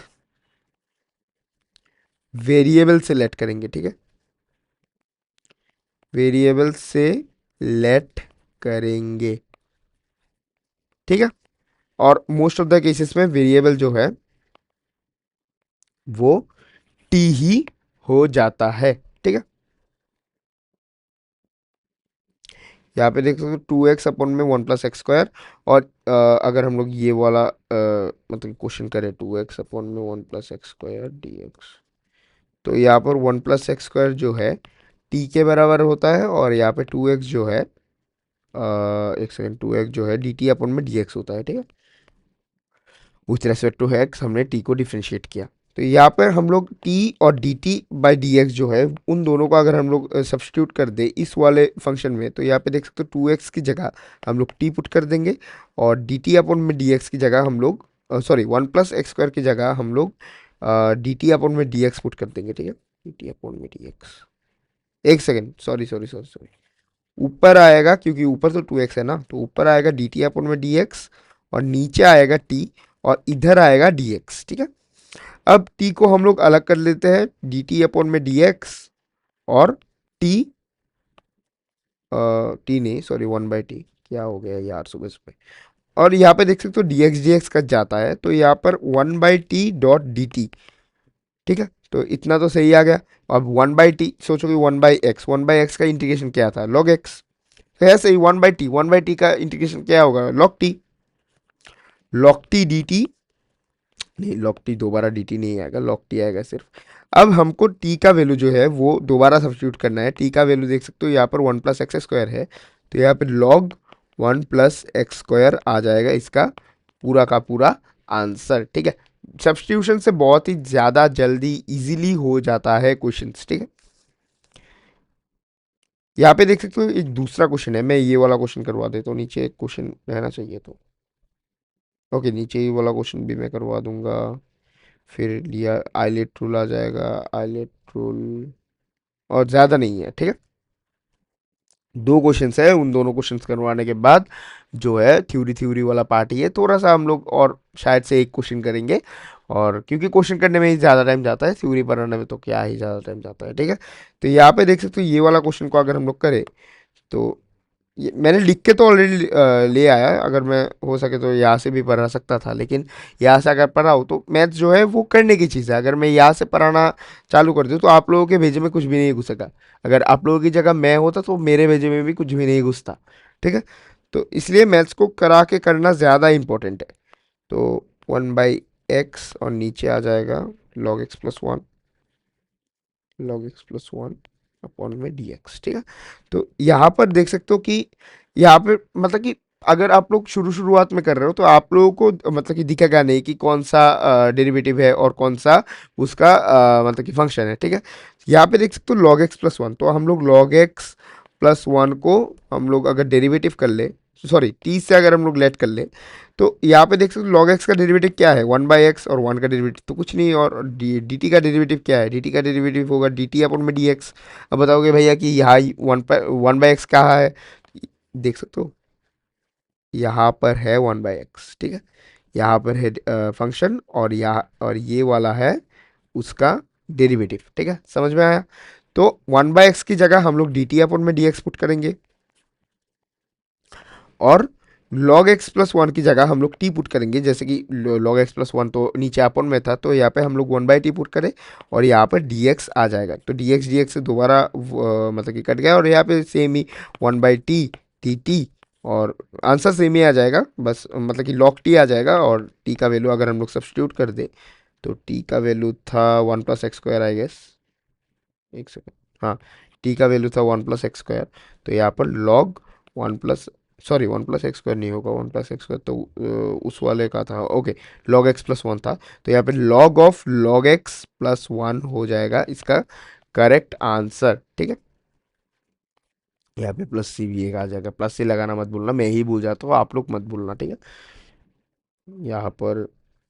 वेरिएबल से लेट करेंगे, ठीक है, वेरिएबल से लेट करेंगे, ठीक है। और मोस्ट ऑफ द केसेस में वेरिएबल जो है वो टी ही हो जाता है, ठीक है। यहाँ पे देख सकते हो 2x अपॉन में 1 + x² और अगर हम लोग ये वाला मतलब क्वेश्चन करें 2x अपॉन में 1 + x² dx, तो यहाँ पर 1 + x² जो है t के बराबर होता है और यहाँ पे 2x जो है एक सेकेंड 2x जो है dt अपॉन में dx होता है, ठीक है। विथ रेस्पेक्ट टू एक्स हमने टी को डिफ्रेंशिएट किया। तो यहाँ पर हम लोग टी और D T by D x जो है उन दोनों को अगर हम लोग सब्सटीट्यूट कर दे इस वाले फंक्शन में, तो यहाँ पे देख सकते हो 2x की जगह हम लोग टी पुट कर देंगे और डी टी अपॉन में डी एक्स की जगह हम लोग सॉरी 1 + x² की जगह हम लोग डी टी अपॉन में डी एक्स पुट कर देंगे, ठीक है। डी टी अपॉन में डी एक्स, एक second, sorry sorry sorry sorry, ऊपर आएगा क्योंकि ऊपर तो 2x है ना, तो ऊपर आएगा डी टी अपॉन में डी एक्स और नीचे आएगा टी और इधर आएगा डी एक्स, ठीक है। अब t को हम लोग अलग कर लेते हैं, डी टी अपॉन में डी एक्स और t टी नहीं सॉरी 1/t, क्या हो गया यार सुबह सुबह। और यहाँ पे देख सकते हो डी एक्स कट जाता है तो यहाँ पर 1/t.dt, ठीक है। तो इतना तो सही आ गया। अब 1/t सोचो कि 1/x, 1/x का इंटीग्रेशन क्या था, log x, तो है सही 1/t, 1/t का इंटीग्रेशन क्या होगा, log t, log t dt, नहीं लॉग टी दोबारा डी टी नहीं आएगा, लॉग टी आएगा सिर्फ। अब हमको टी का वैल्यू जो है वो दोबारा सब्स्टिट्यूट करना है। टी का वैल्यू देख सकते हो यहाँ पर 1 + x² है, तो यहाँ पे लॉग 1 + x² आ जाएगा इसका पूरा का पूरा आंसर, ठीक है। सब्स्टिट्यूशन से बहुत ही ज़्यादा जल्दी इजीली हो जाता है क्वेश्चंस, ठीक है। यहाँ पे देख सकते हो एक दूसरा क्वेश्चन है, मैं ये वाला क्वेश्चन करवा देता हूँ, नीचे एक क्वेश्चन रहना चाहिए तो ओके, नीचे ये वाला क्वेश्चन भी मैं करवा दूंगा। फिर लिया आइलेट रूल आ जाएगा, आइलेट रूल, और ज़्यादा नहीं है, ठीक है। दो क्वेश्चंस है, उन दोनों क्वेश्चंस करवाने के बाद जो है थ्योरी थ्योरी वाला पार्ट ही है, थोड़ा सा हम लोग और शायद से एक क्वेश्चन करेंगे, और क्योंकि क्वेश्चन करने में ही ज़्यादा टाइम जाता है, थ्योरी बनाने में तो क्या ही ज़्यादा टाइम जाता है, ठीक है। तो यहाँ पे देख सकते हो ये वाला क्वेश्चन को अगर हम लोग करें तो ये मैंने लिख के तो ऑलरेडी ले आया है, अगर मैं हो सके तो यहाँ से भी पढ़ा सकता था, लेकिन यहाँ से अगर पढ़ाऊँ तो मैथ जो है वो करने की चीज़ है। अगर मैं यहाँ से पढ़ाना चालू कर दूँ तो आप लोगों के भेजे में कुछ भी नहीं घुसेगा। अगर आप लोगों की जगह मैं होता तो मेरे भेजे में भी कुछ भी नहीं घुसता, ठीक है। तो इसलिए मैथ्स को करा के करना ज़्यादा इंपॉर्टेंट है। तो 1/x और नीचे आ जाएगा log x + 1, log x + 1 upon में dx, ठीक है। तो यहाँ पर देख सकते हो कि यहाँ पे मतलब कि अगर आप लोग शुरुआत में कर रहे हो तो आप लोगों को मतलब कि दिखेगा नहीं कि कौन सा डेरिवेटिव है और कौन सा उसका मतलब कि फंक्शन है, ठीक है। यहाँ पे देख सकते हो log x + 1, तो हम लोग log x + 1 को हम लोग अगर डेरिवेटिव कर ले, सॉरी टी से अगर हम लोग लेट कर ले, तो यहाँ पे देख सकते हो log x का डेरिवेटिव क्या है, 1/x, और 1 का डेरिवेटिव तो कुछ नहीं, और डी टी का डेरिवेटिव क्या है, डी टी का डेरिवेटिव होगा डी टी अपॉन में डी एक्स। अब बताओगे भैया कि यहाँ 1/x कहाँ है, देख सकते हो यहाँ पर है 1/x, ठीक है। यहाँ पर है फंक्शन और यहाँ और ये वाला है उसका डेरिवेटिव, ठीक है, समझ में आया। तो 1/x की जगह हम लोग डी टी अपॉन में डी एक्स पुट करेंगे और log x + 1 की जगह हम लोग t पुट करेंगे, जैसे कि log x + 1 तो नीचे अपन में था, तो यहाँ पे हम लोग 1/t पुट करें और यहाँ पर dx आ जाएगा, तो dx से दोबारा मतलब कि कट गया और यहाँ पे सेम ही 1/t dt, और आंसर सेम ही आ जाएगा, बस मतलब कि log t आ जाएगा, और t का वैल्यू अगर हम लोग सब्सटीट्यूट कर दे तो t का वैल्यू था 1 + x² आई गेस, एक सेकेंड, हाँ, t का वैल्यू था 1 + x², तो यहाँ पर log 1 नहीं होगा, 1 + x² तो उस वाले का था, ओके, log x + 1 था, तो यहाँ पे log x + 1 हो जाएगा इसका करेक्ट आंसर, ठीक है। यहाँ पे प्लस सी भी एक आ जाएगा, प्लस सी लगाना मत भूलना, मैं ही भूल जाता हूँ, आप लोग मत भूलना, ठीक है। यहाँ पर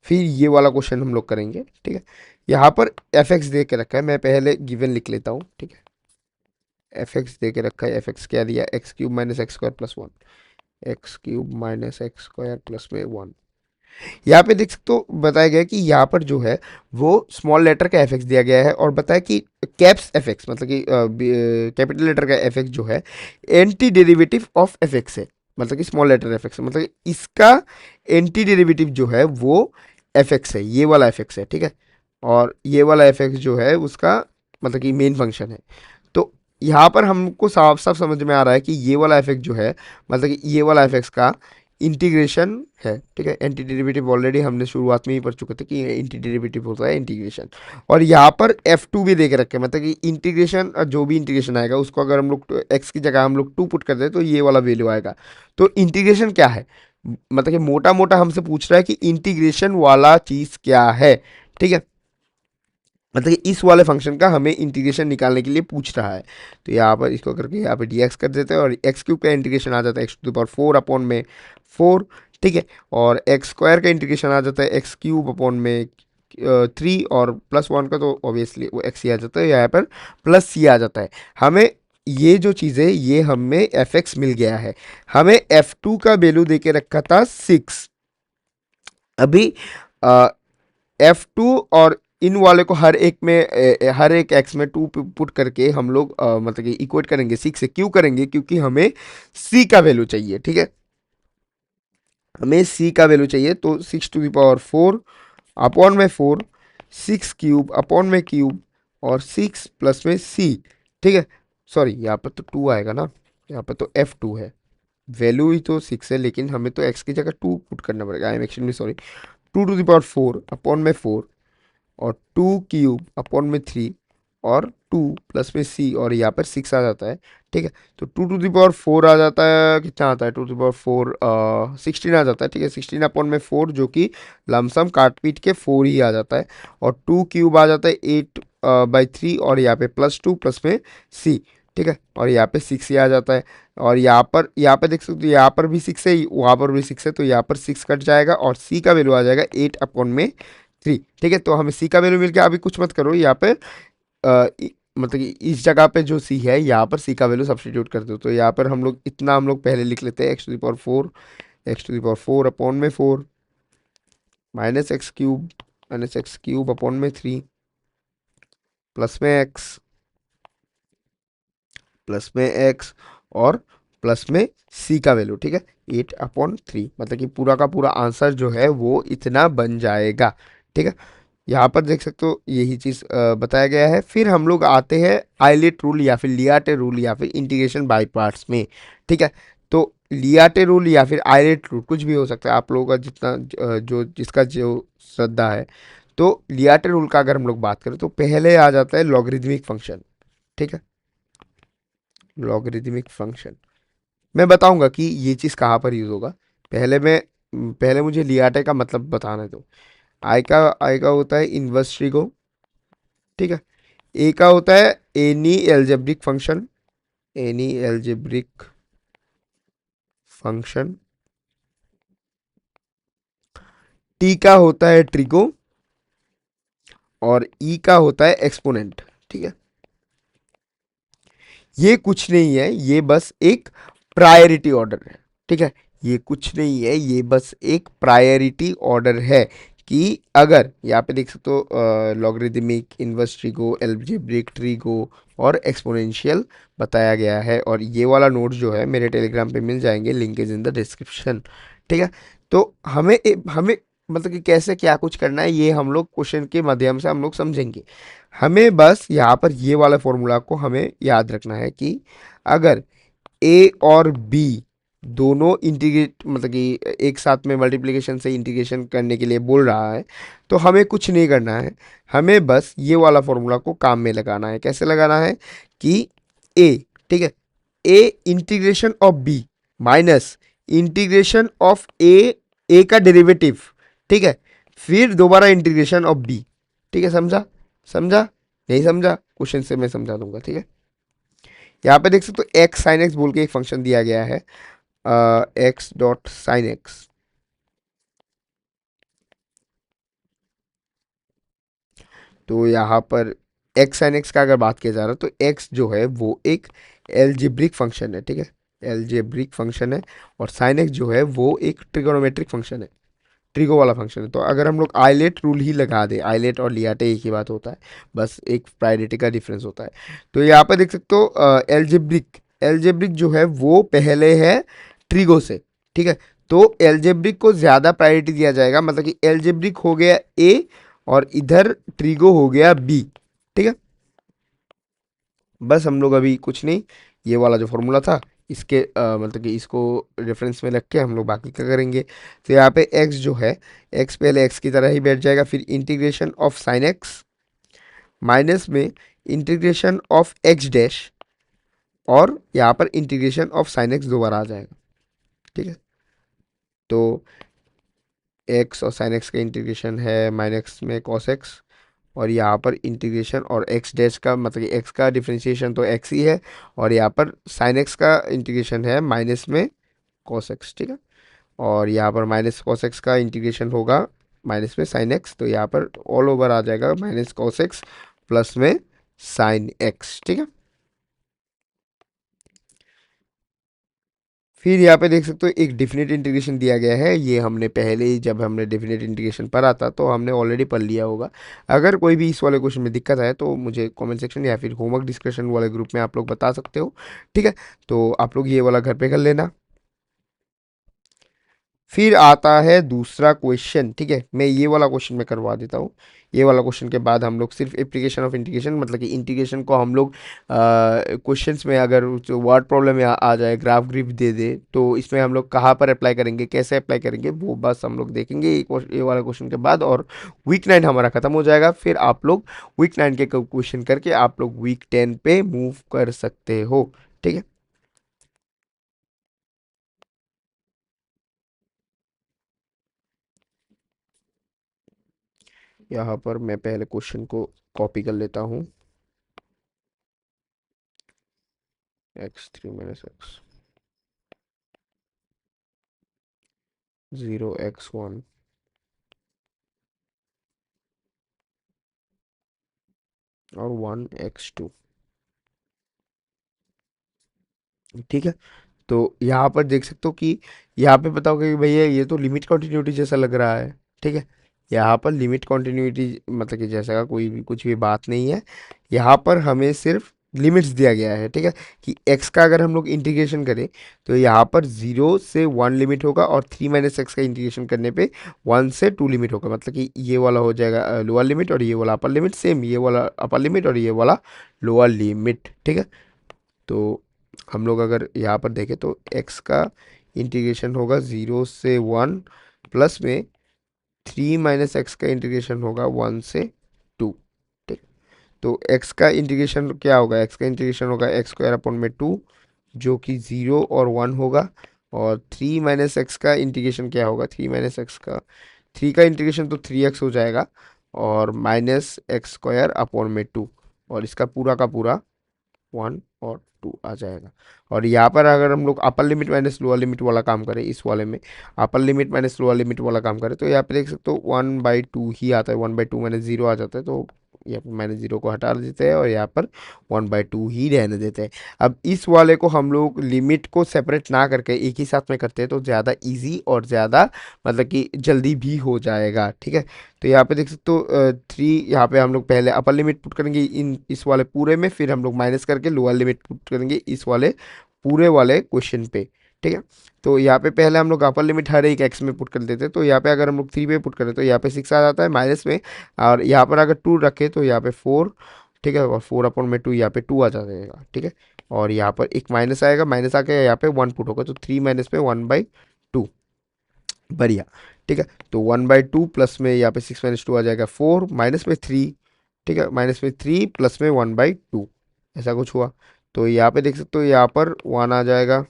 फिर ये वाला क्वेश्चन हम लोग करेंगे, ठीक है। यहाँ पर एफ एक्स दे के रखा है, मैं पहले गिवन लिख लेता हूँ, ठीक है। एफ एक्स दे के रखा है, एफ एक्स क्या दिया, x³ - x² + 1, x³ - x² + में 1, यहाँ पे देख सकते हो बताया गया है कि यहाँ पर जो है वो स्मॉल लेटर का एफ दिया गया है, और बताया कि कैप्स एफ मतलब कि कैपिटल लेटर का एफ जो है एंटी डेरिवेटिव ऑफ एफ है, मतलब कि स्मॉल लेटर एफ है, मतलब कि इसका एंटी डेरिवेटिव जो है वो एफ है, ये वाला एफ है, ठीक है। और ये वाला एफ जो है उसका मतलब कि मेन फंक्शन है। तो यहाँ पर हमको साफ साफ समझ में आ रहा है कि ये वाला एफ जो है मतलब कि ये वाला एफ का इंटीग्रेशन है, ठीक है। एंटी डेरिवेटिव ऑलरेडी हमने शुरुआत में ही पढ़ चुके थे कि एंटी डेरिवेटिव होता है इंटीग्रेशन। और यहाँ पर F2 भी देके रखे, मतलब कि इंटीग्रेशन, जो भी इंटीग्रेशन आएगा उसको अगर हम लोग x की जगह हम लोग 2 पुट कर दें तो ये वाला वैल्यू आएगा। तो इंटीग्रेशन क्या है, मतलब कि मोटा मोटा हमसे पूछ रहा है कि इंटीग्रेशन वाला चीज़ क्या है, ठीक है। मतलब कि इस वाले फंक्शन का हमें इंटीग्रेशन निकालने के लिए पूछ रहा है। तो यहाँ पर इसको करके यहाँ पे dx कर देते हैं, और एक्स क्यूब का इंटीग्रेशन आ जाता है x to the power 4 upon में 4, ठीक है। और एक्स स्क्वायर का इंटीग्रेशन आ जाता है एक्स क्यूब अपॉन में 3, और प्लस 1 का तो ऑब्वियसली वो एक्स ही आ जाता है, यहाँ पर प्लस सी आ जाता है। हमें ये जो चीज़ है ये हमें एफ एक्स मिल गया है। हमें F2 का वैल्यू दे के रखा था 6। अभी F2 और इन वाले को हर एक में हर एक एक्स में 2 पुट करके हम लोग मतलब कि इक्वेट करेंगे 6 से। क्यों करेंगे, क्योंकि हमें सी का वैल्यू चाहिए, ठीक है। हमें सी का वैल्यू चाहिए, तो 6 टू द पावर 4 अपॉन में 4, 6 क्यूब अपॉन में क्यूब, और 6 प्लस में सी, ठीक है। सॉरी यहाँ पर तो 2 आएगा ना, यहाँ पर तो F2 है, वैल्यू ही तो 6 है, लेकिन हमें तो x की जगह 2 पुट करना पड़ेगा। I am actually sorry. 2 to the power 4 upon में 4, और 2 क्यूब अपॉन में 3, और 2 प्लस में सी, और यहाँ पर 6 आ जाता है, ठीक है। तो 2 टू द पावर 4 आ जाता है, कितना आता है, 2 टू द पावर 4 16 आ जाता है, ठीक है। 16 अपॉन में 4 जो कि लमसम काट पीट के 4 ही आ जाता है, और 2 क्यूब आ जाता है 8/3, और यहाँ पे +2 प्लस में सी, ठीक है। और यहाँ पे 6 ही आ जाता है। और यहाँ पे देख सकते हो, यहाँ पर भी 6 है, वहाँ पर भी 6 है, तो यहाँ पर 6 कट जाएगा, और सी का वैल्यू आ जाएगा 8 अपॉन में 3, ठीक है। तो हमें सी का वैल्यू मिल गया। अभी कुछ मत करो यहाँ पे, मतलब कि इस जगह पे जो सी है यहाँ पर सी का वैल्यू सब्स्टिट्यूट कर दो। तो यहाँ पर हम लोग इतना हम लोग पहले लिख लेते हैं, x to the power 4 upon में 4 माइनस एक्स क्यूब अपॉन में 3 प्लस में एक्स और प्लस में सी का वैल्यू, ठीक है, 8/3, मतलब कि पूरा का पूरा आंसर जो है वो इतना बन जाएगा, ठीक है। यहाँ पर देख सकते हो यही चीज़ बताया गया है। फिर हम लोग आते हैं आइलेट रूल या फिर लियाटे रूल या फिर इंटीग्रेशन बाय पार्ट्स में, ठीक है। तो लियाटे रूल या फिर आइलेट रूल कुछ भी हो सकता है, आप लोगों का जितना जो जिसका जो श्रद्धा है। तो लियाटे रूल का अगर हम लोग बात करें तो पहले आ जाता है लॉगरिदमिक फंक्शन, ठीक है। लॉगरिदमिक फंक्शन मैं बताऊंगा कि ये चीज़ कहाँ पर यूज़ होगा। पहले मुझे लियाटे का मतलब बताना दो। आई का होता है इनवर्स ट्रिगो, ठीक है। ए का होता है any algebraic function, any algebraic function. T का होता है ट्रिगो, और ई का होता है एक्सपोनेंट, ठीक है। ये कुछ नहीं है, ये बस एक प्रायोरिटी ऑर्डर है, ठीक है। ये कुछ नहीं है, ये बस एक प्रायोरिटी ऑर्डर है कि अगर यहाँ पे देख सकते हो logarithmic, inverse trigo, algebraic trigo और एक्सपोनेंशियल बताया गया है। और ये वाला नोट्स जो है मेरे टेलीग्राम पे मिल जाएंगे, link is in the description, ठीक है। तो हमें मतलब कि कैसे क्या कुछ करना है ये हम लोग क्वेश्चन के माध्यम से हम लोग समझेंगे। हमें बस यहाँ पर ये वाला फॉर्मूला को हमें याद रखना है कि अगर ए और बी दोनों इंटीग्रेट मतलब कि एक साथ में मल्टीप्लिकेशन से इंटीग्रेशन करने के लिए बोल रहा है, तो हमें कुछ नहीं करना है। हमें बस ये वाला फॉर्मूला को काम में लगाना है। कैसे लगाना है कि ए, ठीक है, a integration of b minus integration of a का डेरिवेटिव, ठीक है, फिर दोबारा इंटीग्रेशन ऑफ बी, ठीक है। समझा? समझा? नहीं समझा क्वेश्चन से मैं समझा दूंगा, ठीक है। यहाँ पे देख सकते हो एक्स साइन एक्स बोल के एक फंक्शन दिया गया है, एक्स डॉट साइन एक्स। तो यहाँ पर एक्स साइन एक्स का अगर बात किया जा रहा है तो एक्स जो है वो एक एल्जेब्रिक फंक्शन है, ठीक है, एल्जेब्रिक फंक्शन है। और साइन एक्स जो है वो एक ट्रिगोनोमेट्रिक फंक्शन है, ट्रिगो वाला फंक्शन है। तो अगर हम लोग आइलेट रूल ही लगा दे, आइलेट और लियाटे एक ही बात होता है, बस एक प्रायोरिटी का डिफरेंस होता है। तो यहाँ पे देख सकते हो एल्जेब्रिक, एल्जेब्रिक जो है वो पहले है ट्रिगो से, ठीक है। तो एल्जेब्रिक को ज़्यादा प्रायोरिटी दिया जाएगा, मतलब कि एल्जेब्रिक हो गया ए और इधर ट्रिगो हो गया बी, ठीक है। बस हम लोग अभी कुछ नहीं, ये वाला जो फॉर्मूला था इसके मतलब कि इसको रेफरेंस में रख के हम लोग बाकी क्या करेंगे। तो यहाँ पे x जो है, x पहले x की तरह ही बैठ जाएगा, फिर integration of sine x minus में इंटीग्रेशन ऑफ x डैश, और यहाँ पर इंटीग्रेशन ऑफ साइन एक्स दोबारा आ जाएगा, ठीक है। तो x और साइन एक्स का इंटीग्रेशन है माइनस में कॉस एक्स, और यहाँ पर इंटीग्रेशन और x डैश का मतलब कि x का डिफरेंशिएशन तो x ही है, और यहाँ पर साइन x का इंटीग्रेशन है माइनस में कॉस एक्स, ठीक है। और यहाँ पर माइनस कॉस एक्स का इंटीग्रेशन होगा माइनस में साइन एक्स, तो यहाँ पर ऑल ओवर आ जाएगा माइनस कॉस एक्स प्लस में साइन एक्स, ठीक है। फिर यहाँ पे देख सकते हो एक डिफिनेट इंटीग्रेशन दिया गया है, ये हमने पहले ही जब हमने डिफिनेट इंटीग्रेशन पढ़ा था तो हमने ऑलरेडी पढ़ लिया होगा। अगर कोई भी इस वाले क्वेश्चन में दिक्कत है तो मुझे कमेंट सेक्शन या फिर होमवर्क डिस्कशन वाले ग्रुप में आप लोग बता सकते हो, ठीक है। तो आप लोग ये वाला घर पे कर लेना। फिर आता है दूसरा क्वेश्चन, ठीक है, मैं ये वाला क्वेश्चन में करवा देता हूँ। ये वाला क्वेश्चन के बाद हम लोग सिर्फ एप्लीकेशन ऑफ इंटीग्रेशन, मतलब कि इंटीग्रेशन को हम लोग क्वेश्चंस में अगर जो वर्ड प्रॉब्लम में आ जाए, ग्राफ ग्रिफ दे दे, तो इसमें हम लोग कहाँ पर अप्लाई करेंगे, कैसे अप्लाई करेंगे, वो बस हम लोग देखेंगे ये वाला क्वेश्चन के बाद, और वीक 9 हमारा खत्म हो जाएगा। फिर आप लोग वीक 9 के क्वेश्चन करके आप लोग वीक 10 पे मूव कर सकते हो, ठीक है। यहाँ पर मैं पहले क्वेश्चन को कॉपी कर लेता हूँ, x3 माइनस एक्स 0 x1 और 1 x2, ठीक है। तो यहाँ पर देख सकते हो कि यहाँ पे पता होगा कि भैया ये तो लिमिट कॉन्टिन्यूटी जैसा लग रहा है, ठीक है। यहाँ पर लिमिट कॉन्टिन्यूटी मतलब कि जैसा का कोई भी कुछ भी बात नहीं है, यहाँ पर हमें सिर्फ लिमिट्स दिया गया है, ठीक है। कि x का अगर हम लोग इंटीग्रेशन करें तो यहाँ पर 0 से 1 लिमिट होगा, और 3 - x का इंटीग्रेशन करने पे 1 से 2 लिमिट होगा, मतलब कि ये वाला हो जाएगा लोअर लिमिट और ये वाला अपर लिमिट, सेम ये वाला अपर लिमिट और ये वाला लोअर लिमिट, ठीक है। तो हम लोग अगर यहाँ पर देखें तो x का इंटीग्रेशन होगा 0 से 1 प्लस में 3 - x का इंटीग्रेशन होगा 1 से 2, ठीक। तो x का इंटीग्रेशन क्या होगा, x का इंटीग्रेशन होगा x² अपॉन में 2, जो कि 0 और 1 होगा। और 3 - x का इंटीग्रेशन क्या होगा, 3 - x का 3 का इंटीग्रेशन तो 3x हो जाएगा, और -x² अपॉन में 2, और इसका पूरा का पूरा 1 और 2 आ जाएगा। और यहाँ पर अगर हम लोग upper limit minus lower limit वाला काम करें, इस वाले में upper limit minus lower limit वाला काम करें, तो यहाँ पे देख सकते हो 1/2 ही आता है, 1/2 माइनस 0 आ जाता है, तो यहाँ पर -0 को हटा देते हैं और यहाँ पर 1/2 ही रहने देते हैं। अब इस वाले को हम लोग लिमिट को सेपरेट ना करके एक ही साथ में करते हैं तो ज़्यादा इजी और ज़्यादा मतलब कि जल्दी भी हो जाएगा, ठीक है। तो यहाँ पे देख सकते हो 3, यहाँ पे हम लोग पहले अपर लिमिट पुट करेंगे इन इस वाले पूरे में, फिर हम लोग माइनस करके लोअर लिमिट पुट करेंगे इस वाले पूरे वाले क्वेश्चन पे, ठीक है। तो यहाँ पे पहले हम लोग अपर लिमिट हर एक एक्स में पुट कर देते हैं, तो यहाँ पे अगर हम लोग 3 पे पुट करें तो यहाँ पे 6 आ जाता है माइनस में, और यहाँ पर अगर 2 रखें तो यहाँ पे 4, ठीक है, और 4/2 यहाँ पे 2 आ जाएगा, ठीक है। और यहाँ पर एक माइनस आएगा, माइनस आके यहाँ पे 1 पुट होगा, तो 3 - 1/2, बढ़िया, ठीक है। तो 1/2 प्लस में यहाँ पे 6 - 2 आ जाएगा 4, -3, ठीक है, -3 प्लस में 1/2, ऐसा कुछ हुआ। तो यहाँ पे देख सकते हो यहाँ पर 1 आ जाएगा,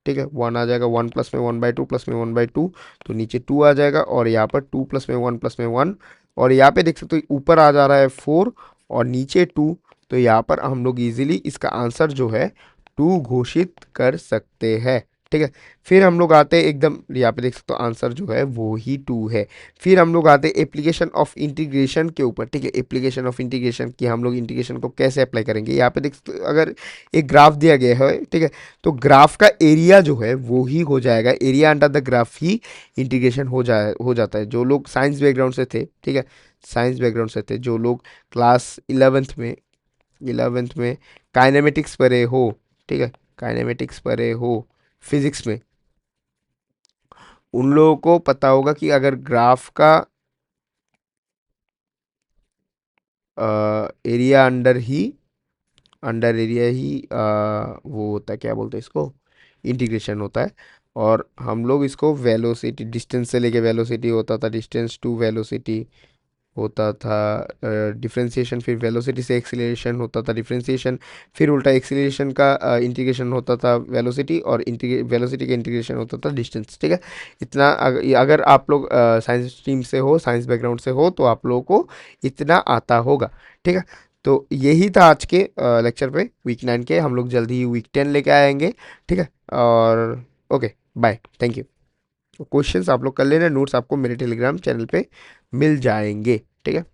ठीक है, 1 आ जाएगा, 1 प्लस में 1/2 प्लस में 1/2, तो नीचे 2 आ जाएगा, और यहाँ पर 2 प्लस में 1, और यहाँ पे देख सकते हो ऊपर आ जा रहा है 4 और नीचे 2, तो यहाँ पर हम लोग इजीली इसका आंसर जो है 2 घोषित कर सकते हैं, ठीक है। फिर हम लोग आते हैं एकदम, यहाँ पे देख सकते हो आंसर जो है वो ही 2 है। फिर हम लोग आते हैं एप्लीकेशन ऑफ इंटीग्रेशन के ऊपर, ठीक है। एप्लीकेशन ऑफ इंटीग्रेशन कि हम लोग इंटीग्रेशन को कैसे अप्लाई करेंगे। यहाँ पे देख सकते हो अगर एक ग्राफ दिया गया है, ठीक है, तो ग्राफ का एरिया जो है वो ही हो जाएगा, area under the graph he integration हो जाता है। जो लोग साइंस बैकग्राउंड से थे, ठीक है, साइंस बैकग्राउंड से थे, जो लोग क्लास 11th में काइनेमेटिक्स पढ़े हो, ठीक है, काइनेमेटिक्स पढ़े हो फिजिक्स में, उन लोगों को पता होगा कि अगर ग्राफ का एरिया अंडर एरिया ही वो होता है, क्या बोलते हैं इसको, इंटीग्रेशन होता है। और हम लोग इसको वेलोसिटी, डिस्टेंस से लेके वेलोसिटी होता था, डिस्टेंस टू वेलोसिटी होता था डिफरेंशिएशन, फिर वेलोसिटी से एक्सीलरेशन होता था डिफरेंशिएशन, फिर उल्टा एक्सीलरेशन का इंटीग्रेशन होता था वेलोसिटी, और वेलोसिटी का इंटीग्रेशन होता था डिस्टेंस, ठीक है। इतना अगर आप लोग साइंस स्ट्रीम से हो, साइंस बैकग्राउंड से हो, तो आप लोगों को इतना आता होगा, ठीक है। तो यही था आज के लेक्चर पे वीक 9 के। हम लोग जल्दी ही वीक 10 लेके आएंगे, ठीक है। और okay, bye, thank you. Questions आप लोग कर लेना, नोट्स आपको मेरे टेलीग्राम चैनल पे मिल जाएंगे, ठीक है।